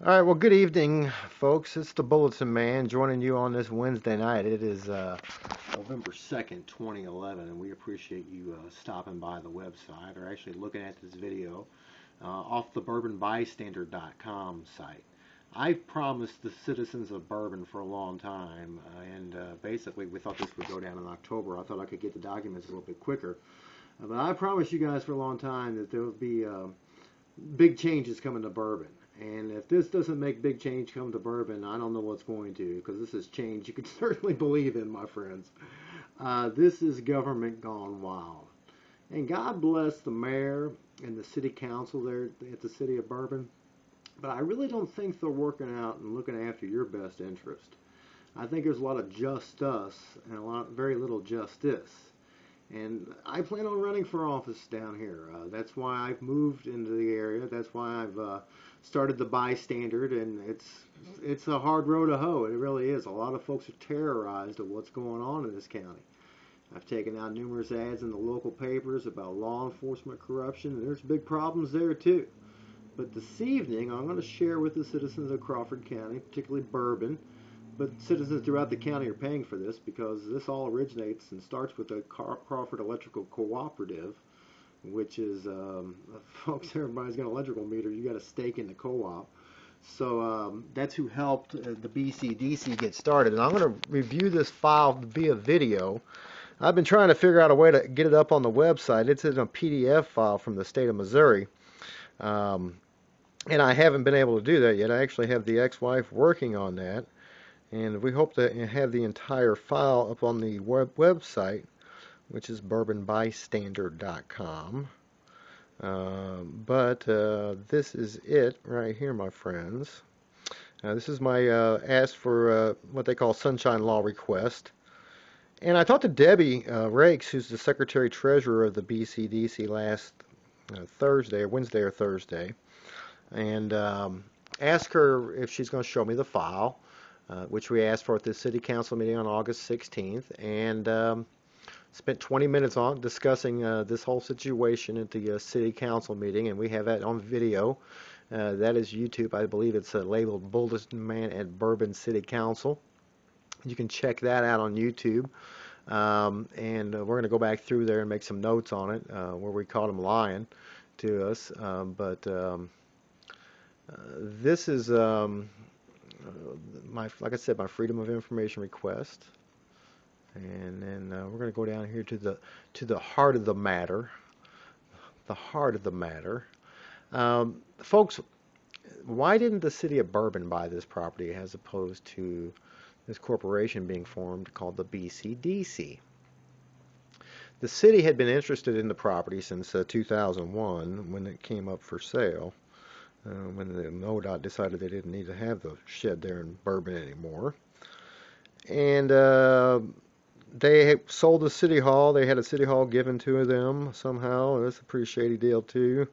All right, well, good evening, folks. It's the Bulletinman joining you on this Wednesday night. It is November 2nd, 2011, and we appreciate you stopping by the website or actually looking at this video off the bourbonbystander.com site. I've promised the citizens of Bourbon for a long time, and basically we thought this would go down in October. I thought I could get the documents a little bit quicker. But I promised you guys for a long time that there would be big changes coming to Bourbon. And if this doesn't make big change come to Bourbon, I don't know what's going to, because this is change you can certainly believe in, my friends. This is government gone wild. And God bless the mayor and the city council there at the City of Bourbon, but I really don't think they're working out and looking after your best interest. I think there's a lot of just us and very little justice. And I plan on running for office down here. That's why I've moved into the area. That's why I've started the bystander, and it's a hard row to hoe. It really is. A lot of folks are terrorized of what's going on in this county. I've taken out numerous ads in the local papers about law enforcement corruption, and there's big problems there too. But this evening, I'm going to share with the citizens of Crawford County, particularly Bourbon, but citizens throughout the county are paying for this because this all originates and starts with the Crawford Electrical Cooperative, which is, folks, everybody's got an electrical meter. You got a stake in the co-op. So that's who helped the BCDC get started. And I'm going to review this file via video. I've been trying to figure out a way to get it up on the website. It's in a PDF file from the state of Missouri. And I haven't been able to do that yet. I actually have the ex-wife working on that. And we hope to have the entire file up on the website, which is bourbonbystander.com. But this is it right here, my friends. This is my ask for what they call sunshine law request. And I talked to Debbie Rakes, who's the Secretary Treasurer of the BCDC last Thursday, or Wednesday or Thursday, and asked her if she's going to show me the file, which we asked for at the City Council meeting on August 16th, and spent 20 minutes on discussing this whole situation at the City Council meeting, and we have that on video. That is YouTube. I believe it's labeled Bulletinman at Bourbon City Council. You can check that out on YouTube. And we're going to go back through there and make some notes on it where we caught him lying to us. This is like I said, my Freedom of Information request, and then we're going to go down here to the heart of the matter. The heart of the matter, folks. Why didn't the city of Bourbon buy this property as opposed to this corporation being formed called the BCDC? The city had been interested in the property since 2001 when it came up for sale. When the MoDOT decided they didn't need to have the shed there in Bourbon anymore. And they sold the city hall. They had a city hall given to them somehow. That's a pretty shady deal too.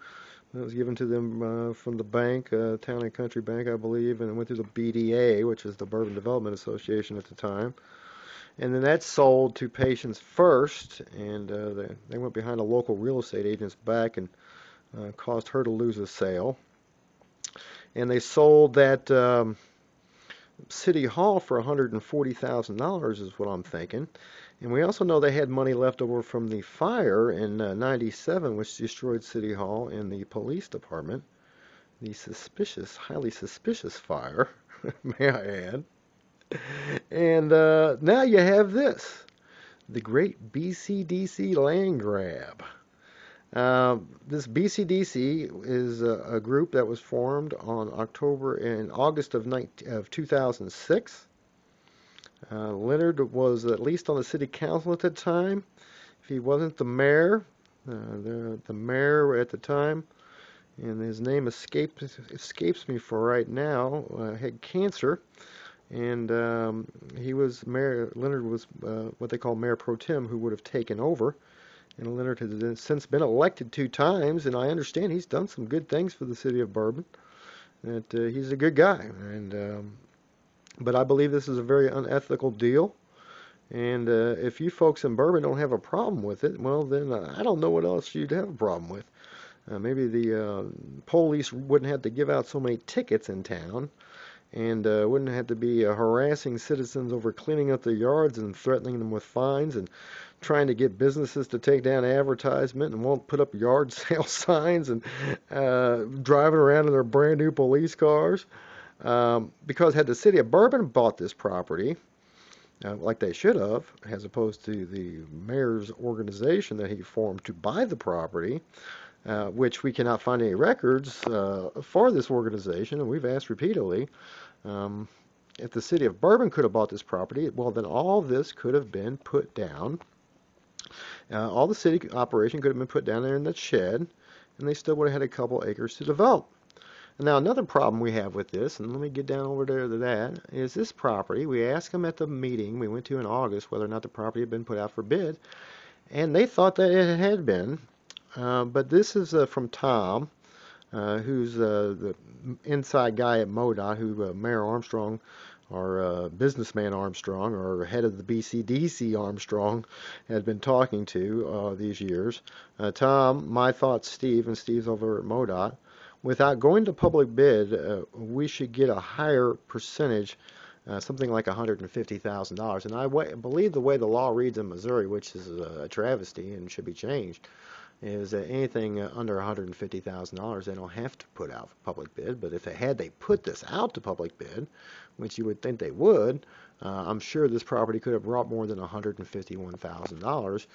It was given to them from the bank, Town and Country Bank, I believe, and it went through the BDA, which is the Bourbon Development Association at the time. And then that sold to Patients First, and they went behind a local real estate agent's back and caused her to lose a sale. And they sold that City Hall for $140,000 is what I'm thinking. And we also know they had money left over from the fire in '97, which destroyed City Hall and the police department. The highly suspicious fire, may I add. And now you have this, the great BCDC land grab. This BCDC is a group that was formed on August of 2006. Leonard was at least on the city council at the time. If he wasn't the mayor, the mayor at the time, and his name escapes me for right now, had cancer, and he was mayor. Leonard was what they call mayor pro tem, who would have taken over. And Leonard has since been elected 2 times, and I understand he's done some good things for the city of Bourbon. That he's a good guy, and but I believe this is a very unethical deal. And if you folks in Bourbon don't have a problem with it, well, then I don't know what else you'd have a problem with. Maybe the police wouldn't have to give out so many tickets in town, and wouldn't have to be harassing citizens over cleaning up their yards and threatening them with fines and trying to get businesses to take down advertisement and won't put up yard sale signs and driving around in their brand new police cars. Because had the city of Bourbon bought this property, like they should have, as opposed to the mayor's organization that he formed to buy the property, which we cannot find any records for this organization, and we've asked repeatedly. If the city of Bourbon could have bought this property, well, then all this could have been put down. All the city operation could have been put down there in that shed, and they still would have had a couple acres to develop. Now, another problem we have with this, and let me get down over there to that, is this property. We asked them at the meeting we went to in August whether or not the property had been put out for bid, and they thought that it had been. But this is from Tom, who's the inside guy at MoDOT, who Mayor Armstrong, or businessman Armstrong, or head of the BCDC Armstrong, had been talking to these years. Tom, my thoughts, Steve, and Steve's over at MoDOT. Without going to public bid, we should get a higher percentage, something like $150,000. And I believe the way the law reads in Missouri, which is a travesty and should be changed, is that anything under $150,000 they don't have to put out for public bid. But if they put this out to public bid, which you would think they would, I'm sure this property could have brought more than $151,000.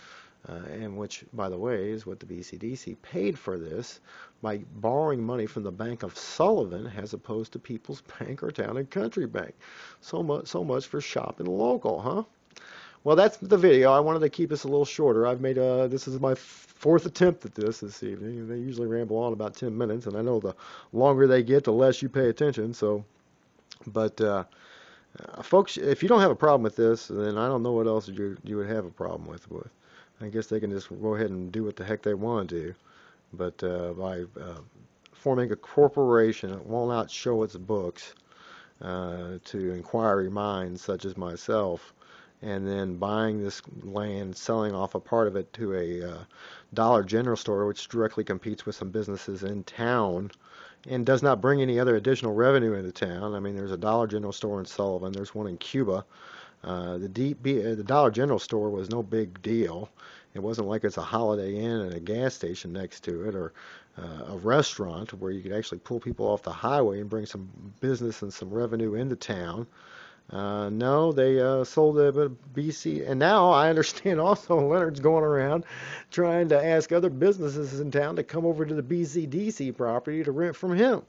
And which, by the way, is what the BCDC paid for this by borrowing money from the Bank of Sullivan as opposed to People's Bank or Town and Country Bank. So much for shopping local, huh? Well, that's the video. I wanted to keep this a little shorter. I've made this is my fourth attempt at this evening. They usually ramble on about 10 minutes, and I know the longer they get, the less you pay attention. So, but folks, if you don't have a problem with this, then I don't know what else you would have a problem with. I guess they can just go ahead and do what the heck they want to do. But by forming a corporation that will not show its books to inquiry minds such as myself, and then buying this land, selling off a part of it to a Dollar General store, which directly competes with some businesses in town, and does not bring any other additional revenue into town. I mean, there's a Dollar General store in Sullivan. There's one in Cuba. The Dollar General store was no big deal. It wasn't like it's a Holiday Inn and a gas station next to it, or a restaurant where you could actually pull people off the highway and bring some business and some revenue into town. No, they sold a BC, and now I understand also Leonard's going around trying to ask other businesses in town to come over to the BCDC property to rent from him.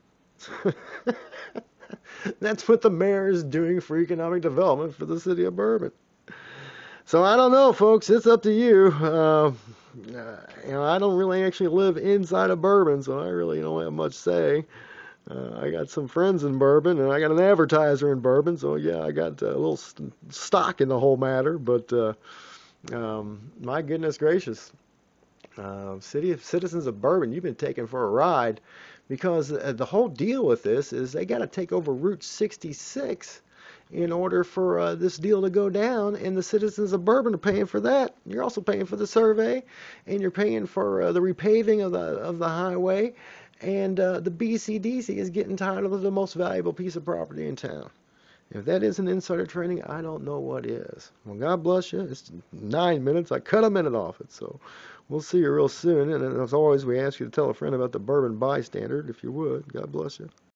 That's what the mayor is doing for economic development for the city of Bourbon. So I don't know, folks. It's up to you. I don't really actually live inside of Bourbon, so I really don't have much say. I got some friends in Bourbon, and I got an advertiser in Bourbon, so yeah, I got a little stock in the whole matter. But my goodness gracious, citizens of Bourbon, you've been taken for a ride, because the whole deal with this is they got to take over Route 66 in order for this deal to go down, and the citizens of Bourbon are paying for that. You're also paying for the survey, and you're paying for the repaving of the highway, and the BCDC is getting tired of the most valuable piece of property in town. If that isn't insider trading, I don't know what is. Well, God bless you. It's 9 minutes. I cut a minute off it, so we'll see you real soon. And as always, we ask you to tell a friend about the Bourbon Bystander, if you would. God bless you.